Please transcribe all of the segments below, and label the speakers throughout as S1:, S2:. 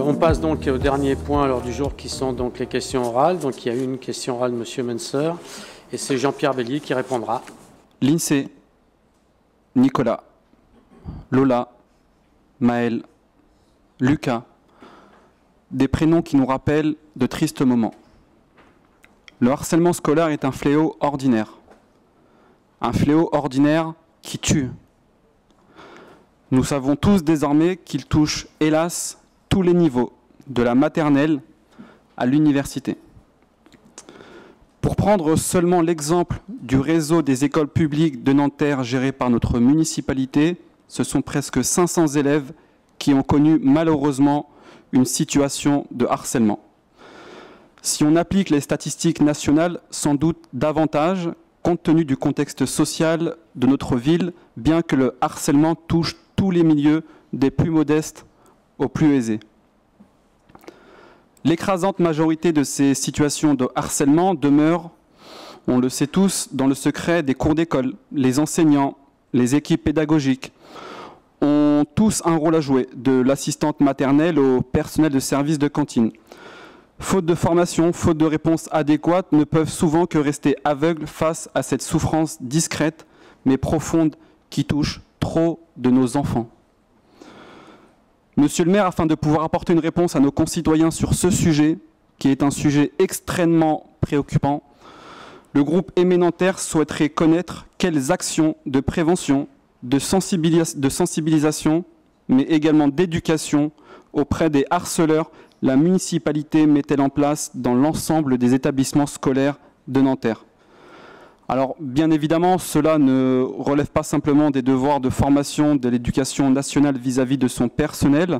S1: On passe donc au dernier point à l'ordre du jour qui sont donc les questions orales. Donc il y a une question orale de M. Menser et c'est Jean-Pierre Bellier qui répondra.
S2: Lindsay, Nicolas, Lola, Maël, Lucas, des prénoms qui nous rappellent de tristes moments. Le harcèlement scolaire est un fléau ordinaire. Un fléau ordinaire qui tue. Nous savons tous désormais qu'il touche, hélas, tous les niveaux, de la maternelle à l'université. Pour prendre seulement l'exemple du réseau des écoles publiques de Nanterre géré par notre municipalité, ce sont presque 500 élèves qui ont connu malheureusement une situation de harcèlement. Si on applique les statistiques nationales, sans doute davantage, compte tenu du contexte social de notre ville, bien que le harcèlement touche tous les milieux, des plus modestes aux plus aisés. L'écrasante majorité de ces situations de harcèlement demeure, on le sait tous, dans le secret des cours d'école. Les enseignants, les équipes pédagogiques ont tous un rôle à jouer, de l'assistante maternelle au personnel de service de cantine. Faute de formation, faute de réponse adéquate, ne peuvent souvent que rester aveugles face à cette souffrance discrète mais profonde qui touche trop de nos enfants. Monsieur le maire, afin de pouvoir apporter une réponse à nos concitoyens sur ce sujet, qui est un sujet extrêmement préoccupant, le groupe Aimer Nanterre souhaiterait connaître quelles actions de prévention, de sensibilisation, mais également d'éducation auprès des harceleurs la municipalité met-elle en place dans l'ensemble des établissements scolaires de Nanterre. Alors, bien évidemment, cela ne relève pas simplement des devoirs de formation de l'éducation nationale vis-à-vis de son personnel,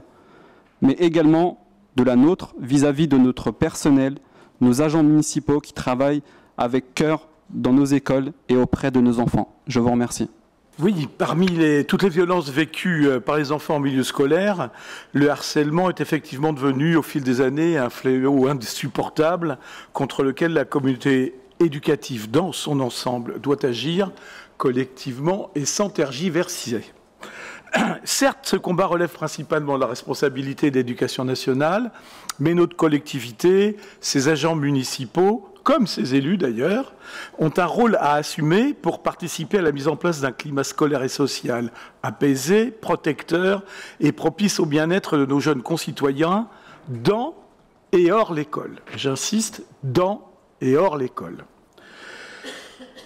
S2: mais également de la nôtre vis-à-vis de notre personnel, nos agents municipaux qui travaillent avec cœur dans nos écoles et auprès de nos enfants. Je vous remercie.
S3: Oui, parmi toutes les violences vécues par les enfants en milieu scolaire, le harcèlement est effectivement devenu au fil des années un fléau insupportable contre lequel la communauté éducative dans son ensemble doit agir collectivement et sans tergiverser. Certes, ce combat relève principalement de la responsabilité de l'Éducation nationale, mais notre collectivité, ses agents municipaux, comme ses élus d'ailleurs, ont un rôle à assumer pour participer à la mise en place d'un climat scolaire et social apaisé, protecteur et propice au bien-être de nos jeunes concitoyens dans et hors l'école. J'insiste, dans et hors l'école.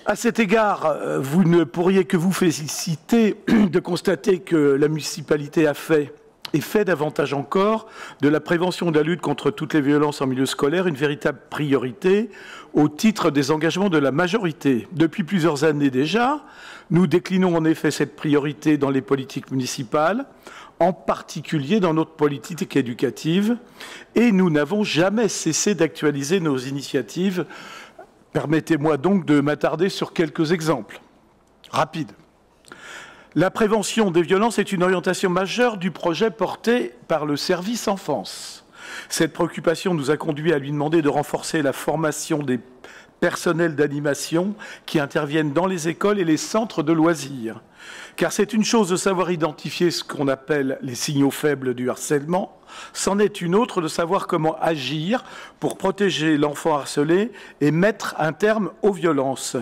S3: À cet égard, vous ne pourriez que vous féliciter de constater que la municipalité a fait et fait davantage encore de la prévention et de la lutte contre toutes les violences en milieu scolaire une véritable priorité au titre des engagements de la majorité. Depuis plusieurs années déjà, nous déclinons en effet cette priorité dans les politiques municipales, en particulier dans notre politique éducative, et nous n'avons jamais cessé d'actualiser nos initiatives. Permettez-moi donc de m'attarder sur quelques exemples rapides. La prévention des violences est une orientation majeure du projet porté par le service enfance. Cette préoccupation nous a conduit à lui demander de renforcer la formation des personnels d'animation qui interviennent dans les écoles et les centres de loisirs. Car c'est une chose de savoir identifier ce qu'on appelle les signaux faibles du harcèlement, c'en est une autre de savoir comment agir pour protéger l'enfant harcelé et mettre un terme aux violences.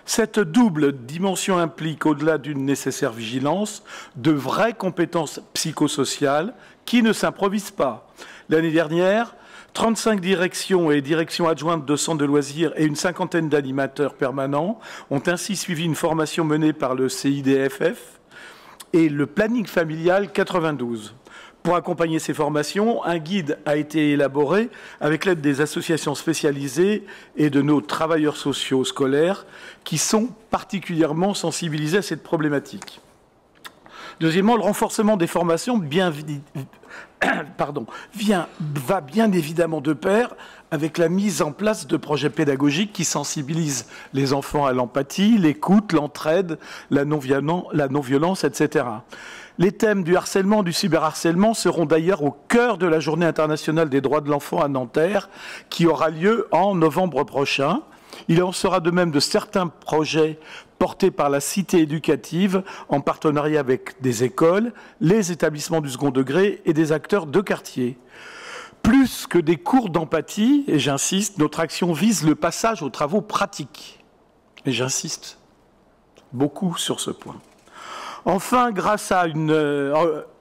S3: Cette double dimension implique, au-delà d'une nécessaire vigilance, de vraies compétences psychosociales qui ne s'improvisent pas. L'année dernière, 35 directions et directions adjointes de centres de loisirs et une cinquantaine d'animateurs permanents ont ainsi suivi une formation menée par le CIDFF et le planning familial 92. Pour accompagner ces formations, un guide a été élaboré avec l'aide des associations spécialisées et de nos travailleurs sociaux scolaires qui sont particulièrement sensibilisés à cette problématique. Deuxièmement, le renforcement des formations va bien évidemment de pair avec la mise en place de projets pédagogiques qui sensibilisent les enfants à l'empathie, l'écoute, l'entraide, la non-violence, etc. Les thèmes du harcèlement, du cyberharcèlement seront d'ailleurs au cœur de la Journée internationale des droits de l'enfant à Nanterre, qui aura lieu en novembre prochain. Il en sera de même de certains projets portés par la Cité éducative en partenariat avec des écoles, les établissements du second degré et des acteurs de quartier. Plus que des cours d'empathie, et j'insiste, notre action vise le passage aux travaux pratiques. Et j'insiste beaucoup sur ce point. Enfin, grâce à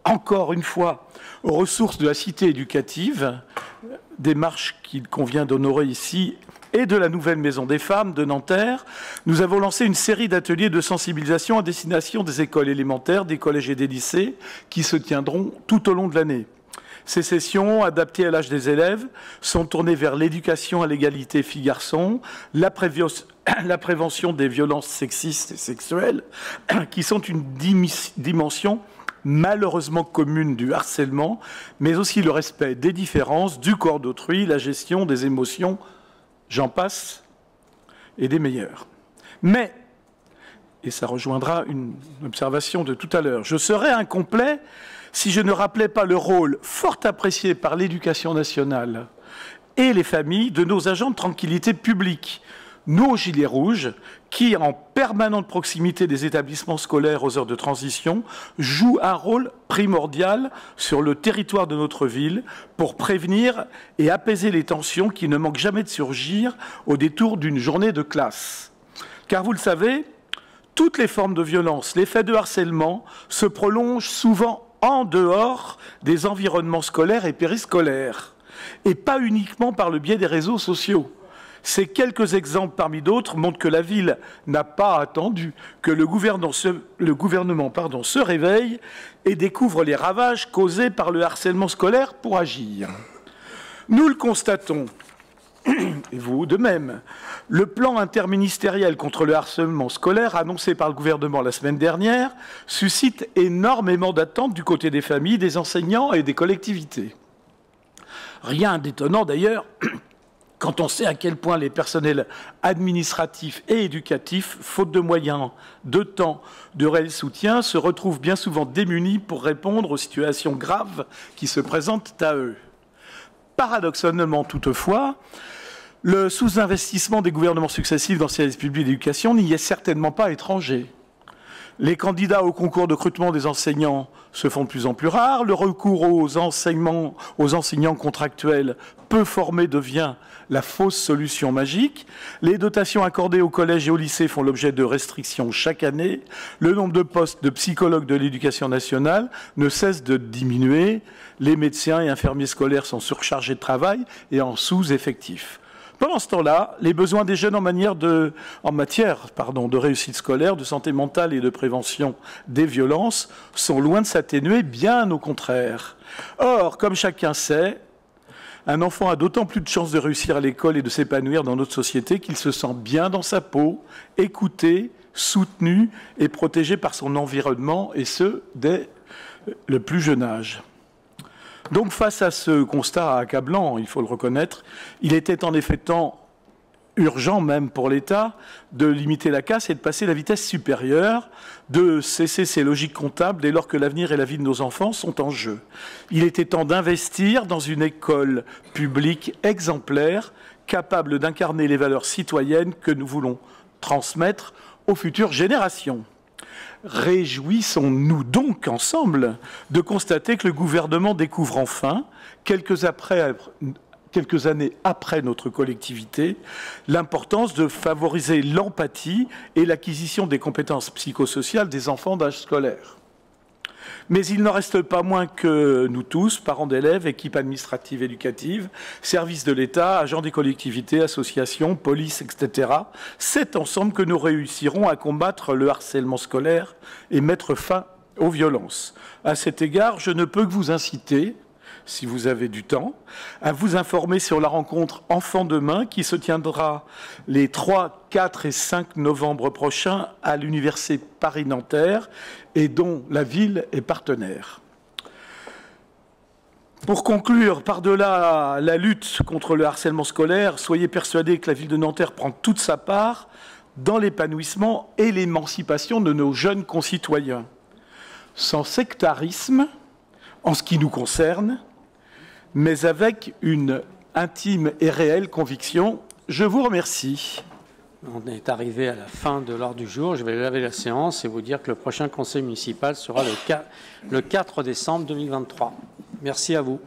S3: encore une fois, aux ressources de la Cité éducative, démarche qu'il convient d'honorer ici, et de la nouvelle Maison des femmes de Nanterre, nous avons lancé une série d'ateliers de sensibilisation à destination des écoles élémentaires, des collèges et des lycées qui se tiendront tout au long de l'année. Ces sessions, adaptées à l'âge des élèves, sont tournées vers l'éducation à l'égalité filles-garçons, la prévention des violences sexistes et sexuelles, qui sont une dimension malheureusement commune du harcèlement, mais aussi le respect des différences, du corps d'autrui, la gestion des émotions, j'en passe, et des meilleurs. Mais, et ça rejoindra une observation de tout à l'heure, je serais incomplet si je ne rappelais pas le rôle fort apprécié par l'Éducation nationale et les familles de nos agents de tranquillité publique, nos gilets rouges, qui, en permanente proximité des établissements scolaires aux heures de transition, jouent un rôle primordial sur le territoire de notre ville pour prévenir et apaiser les tensions qui ne manquent jamais de surgir au détour d'une journée de classe. Car vous le savez, toutes les formes de violence, les faits de harcèlement se prolongent souvent en dehors des environnements scolaires et périscolaires, et pas uniquement par le biais des réseaux sociaux. Ces quelques exemples parmi d'autres montrent que la ville n'a pas attendu que le gouvernement se réveille et découvre les ravages causés par le harcèlement scolaire pour agir. Nous le constatons, et vous de même, le plan interministériel contre le harcèlement scolaire annoncé par le gouvernement la semaine dernière suscite énormément d'attentes du côté des familles, des enseignants et des collectivités. Rien d'étonnant d'ailleurs quand on sait à quel point les personnels administratifs et éducatifs, faute de moyens, de temps, de réel soutien, se retrouvent bien souvent démunis pour répondre aux situations graves qui se présentent à eux. Paradoxalement toutefois, le sous-investissement des gouvernements successifs dans les services publics d'éducation n'y est certainement pas étranger. Les candidats au concours de recrutement des enseignants se font de plus en plus rares, le recours aux enseignants contractuels peu formés devient la fausse solution magique, les dotations accordées aux collèges et aux lycées font l'objet de restrictions chaque année, le nombre de postes de psychologues de l'éducation nationale ne cesse de diminuer, les médecins et infirmiers scolaires sont surchargés de travail et en sous-effectif. Pendant ce temps-là, les besoins des jeunes en matière de réussite scolaire, de santé mentale et de prévention des violences sont loin de s'atténuer, bien au contraire. Or, comme chacun sait, un enfant a d'autant plus de chances de réussir à l'école et de s'épanouir dans notre société qu'il se sent bien dans sa peau, écouté, soutenu et protégé par son environnement, et ce, dès le plus jeune âge. Donc, face à ce constat accablant, il faut le reconnaître, il était en effet temps, urgent même pour l'État, de limiter la casse et de passer à la vitesse supérieure, de cesser ces logiques comptables dès lors que l'avenir et la vie de nos enfants sont en jeu. Il était temps d'investir dans une école publique exemplaire, capable d'incarner les valeurs citoyennes que nous voulons transmettre aux futures générations. Réjouissons-nous donc ensemble de constater que le gouvernement découvre enfin, quelques années après notre collectivité, l'importance de favoriser l'empathie et l'acquisition des compétences psychosociales des enfants d'âge scolaire. Mais il n'en reste pas moins que nous tous, parents d'élèves, équipes administratives éducatives, services de l'État, agents des collectivités, associations, police, etc., c'est ensemble que nous réussirons à combattre le harcèlement scolaire et mettre fin aux violences. À cet égard, je ne peux que vous inciter, si vous avez du temps, à vous informer sur la rencontre Enfants demain qui se tiendra les 3, 4 et 5 novembre prochains à l'Université Paris-Nanterre et dont la ville est partenaire. Pour conclure, par-delà la lutte contre le harcèlement scolaire, soyez persuadés que la ville de Nanterre prend toute sa part dans l'épanouissement et l'émancipation de nos jeunes concitoyens. Sans sectarisme, en ce qui nous concerne, mais avec une intime et réelle conviction. Je vous remercie.
S1: On est arrivé à la fin de l'ordre du jour. Je vais lever la séance et vous dire que le prochain conseil municipal sera le 4 décembre 2023. Merci à vous.